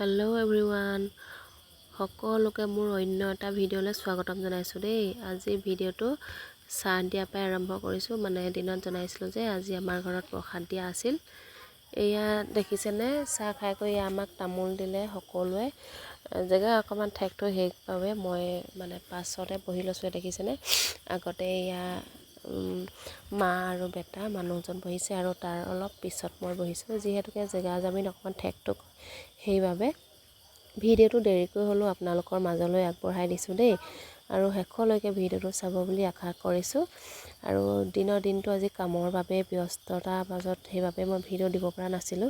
Hello' everyone, সকলোকে মোৰ অন্য এটা ভিডিঅ'লৈ স্বাগতম জনাইছোঁ দেই। আজি ভিডিঅ'টো চাহ দিয়াৰ পৰাই আৰম্ভ কৰিছোঁ। মানে দিনত জনাইছিলোঁ যে আজি আমাৰ ঘৰত প্ৰসাদ দিয়া আছিল। এয়া দেখিছেনে, চাহ খাই কৰি আমাক তামোল দিলে সকলোৱে। জেগা অকণমান ঠেক থৈ সেইবাবে মই মানে পাছতে বহি লৈছোঁ। দেখিছেনে, আগতে এয়া মা আৰু বেটা মানুহজন বহিছে আৰু তাৰ অলপ পিছত মই বহিছোঁ। যিহেতুকে জেগা জামিন অকণমান ঠেকটোক, সেইবাবে ভিডিঅ'টো দেৰিকৈ হ'লেও আপোনালোকৰ মাজলৈ আগবঢ়াই দিছোঁ দেই। আৰু শেষলৈকে ভিডিঅ'টো চাব বুলি আশা কৰিছোঁ। আৰু দিনটো আজি কামৰ বাবে ব্যস্ততাৰ মাজত সেইবাবে মই ভিডিঅ' দিব পৰা নাছিলোঁ।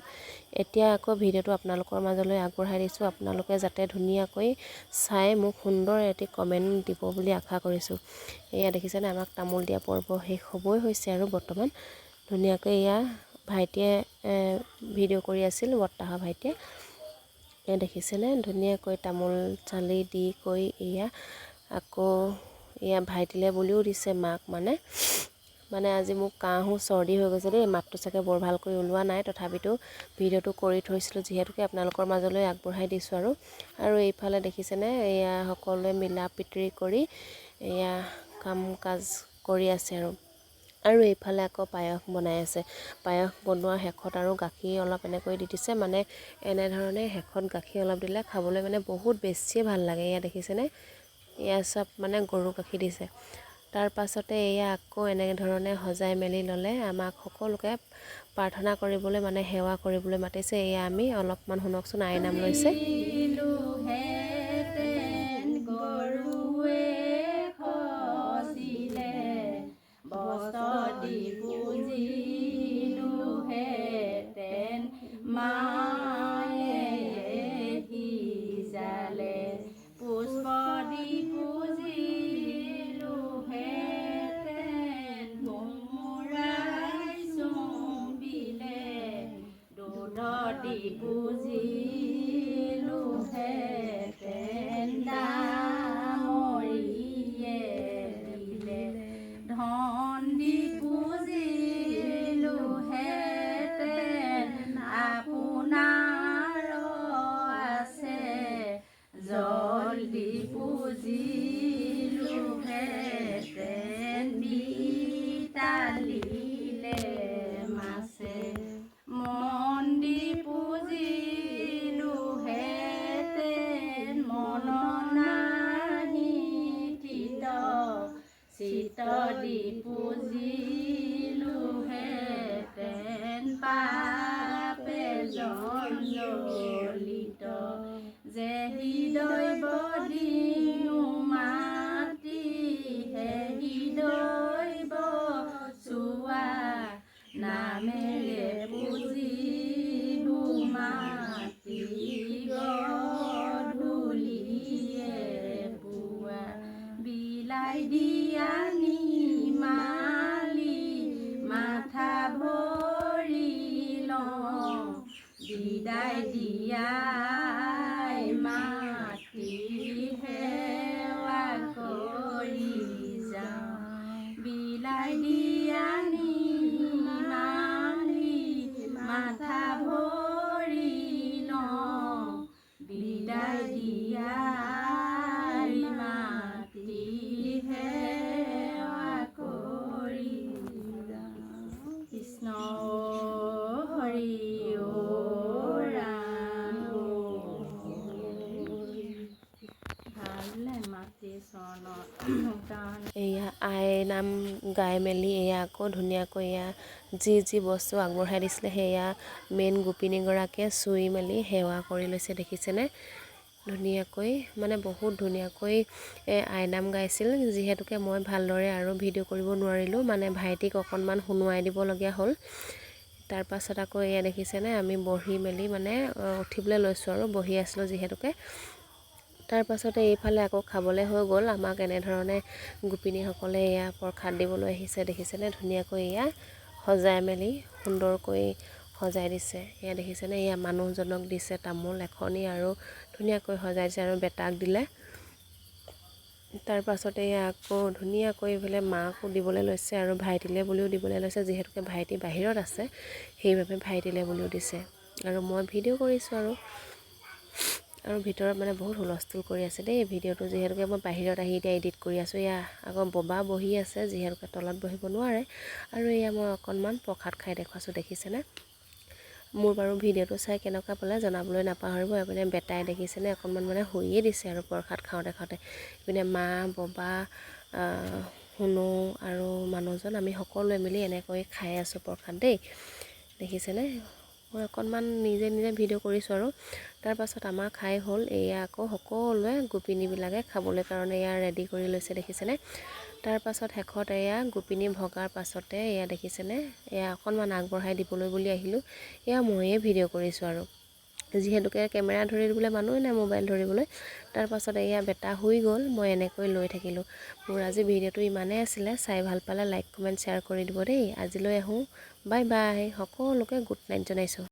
এতিয়া আকৌ ভিডিঅ'টো আপোনালোকৰ মাজলৈ আগবঢ়াই দিছোঁ। আপোনালোকে যাতে ধুনীয়াকৈ চাই মোক সুন্দৰ এটি কমেণ্ট দিব বুলি আশা কৰিছোঁ। এয়া দেখিছেনে, আমাক তামোল দিয়া পৰ্ব শেষ হ'বই হৈছে আৰু বৰ্তমান ধুনীয়াকৈ এয়া ভাইটিয়ে ভিডিঅ' কৰি আছিল, বৰ্তাহৰ ভাইটিয়ে। এয়া দেখিছেনে, ধুনীয়াকৈ তামোল চালি দি কৰি এয়া আকৌ এয়া ভাইটিলে বুলিও দিছে মাক। মানে আজি মোক কাহো চৰ্দি হৈ গৈছে দেই। মাতটো চাগে বৰ ভালকৈ ওলোৱা নাই, তথাপিতো ভিডিঅ'টো কৰি থৈছিলোঁ যিহেতুকে আপোনালোকৰ মাজলৈ আগবঢ়াই দিছোঁ। আৰু এইফালে দেখিছেনে, এয়া সকলোৱে মিলা প্ৰীতি কৰি এয়া কাম কাজ কৰি আছে। আৰু এইফালে আকৌ পায়স বনাই আছে। পায়স বনোৱাৰ শেষত আৰু গাখীৰ অলপ এনেকৈ দি দিছে। মানে এনেধৰণে শেষত গাখীৰ অলপ দিলে খাবলৈ মানে বহুত বেছিয়ে ভাল লাগে। এয়া দেখিছেনে, এয়া চব মানে গৰু গাখীৰ দিছে। তাৰ পাছতে এয়া আকৌ এনেধৰণে সজাই মেলি ল'লে। আমাক সকলোকে প্ৰাৰ্থনা কৰিবলৈ মানে সেৱা কৰিবলৈ মাতিছে। এয়া আমি অলপমান শুনকচোন, আই নাম লৈছে। এয়া আই নাম গাই মেলি এয়া আকৌ ধুনীয়াকৈ এয়া যি বস্তু আগবঢ়াই দিছিলে সেয়া মেইন গোপিনীগৰাকীয়ে চুই মেলি সেৱা কৰি লৈছে। দেখিছেনে, ধুনীয়াকৈ মানে বহুত ধুনীয়াকৈ আইনাম গাইছিল। যিহেতুকে মই ভালদৰে আৰু ভিডিঅ' কৰিব নোৱাৰিলোঁ, মানে ভাইটিক অকণমান শুনোৱাই দিবলগীয়া হ'ল। তাৰ পাছত আকৌ এয়া দেখিছেনে, আমি বহি মেলি মানে উঠিবলৈ লৈছোঁ আৰু বহি আছিলোঁ যিহেতুকে। তাৰ পাছতে এইফালে আকৌ খাবলৈ হৈ গ'ল। আমাক এনেধৰণে গোপিনীসকলে এয়া প্ৰসাদ দিবলৈ আহিছে। দেখিছেনে, ধুনীয়াকৈ এয়া সজাই মেলি সুন্দৰকৈ সজাই দিছে। এয়া দেখিছেনে, এয়া মানুহজনক দিছে তামোল এখনি আৰু ধুনীয়াকৈ সজাই দিছে আৰু বেটাক দিলে। তাৰ পাছতে এয়া আকৌ ধুনীয়াকৈ এইফালে মাকো দিবলৈ লৈছে আৰু ভাইটিলে বুলিও দিবলৈ লৈছে। যিহেতুকে ভাইটি বাহিৰত আছে সেইবাবে ভাইটিলে বুলিও দিছে। আৰু মই ভিডিঅ' কৰিছোঁ আৰু আৰু ভিতৰত মানে বহুত হুলস্থুল কৰি আছে দেই ভিডিঅ'টো, যিহেতুকে মই বাহিৰত আহি এতিয়া এডিট কৰি আছোঁ। এয়া আকৌ ববা বহি আছে, যিহেতুকে তলত বহিব নোৱাৰে। আৰু এয়া মই অকণমান প্ৰসাদ খাই দেখুৱাইছোঁ, দেখিছেনে? মোৰ বাৰু ভিডিঅ'টো চাই কেনেকুৱা পালে জনাবলৈ নাপাহৰিব। এইপিনে বেটাই দেখিছেনে অকণমান মানে শুইয়ে দিছে আৰু প্ৰসাদ খাওঁতে খাওঁতে। এইপিনে মা, ববা, শুনো আৰু মানুহজন, আমি সকলোৱে মিলি এনেকৈ খাই আছোঁ প্ৰসাদ দেই, দেখিছেনে? মই অকণমান নিজে ভিডিঅ' কৰিছোঁ আৰু তাৰপাছত আমাৰ খাই হ'ল। এয়া আকৌ সকলোৱে গোপিনীবিলাকে খাবলৈ কাৰণে এয়া ৰেডি কৰি লৈছে, দেখিছেনে? তাৰপাছত শেষত এয়া গোপিনী ভগাৰ পাছতে এয়া দেখিছেনে, এয়া অকণমান আগবঢ়াই দিবলৈ বুলি আহিলোঁ। এয়া ময়ে ভিডিঅ' কৰিছোঁ আৰু যিহেতুকে কেমেৰা ধৰি দিবলৈ মানুহেই নাই মোবাইল ধৰিবলৈ। তাৰপাছত এয়া বেটা শুই গ'ল, মই এনেকৈ লৈ থাকিলোঁ। মোৰ আজি ভিডিঅ'টো ইমানেই আছিলে। চাই ভাল পালে লাইক কমেণ্ট শ্বেয়াৰ কৰি দিব দেই। আজিলৈ আহোঁ, বাই বাই। সকলোকে গুড নাইট জনাইছোঁ।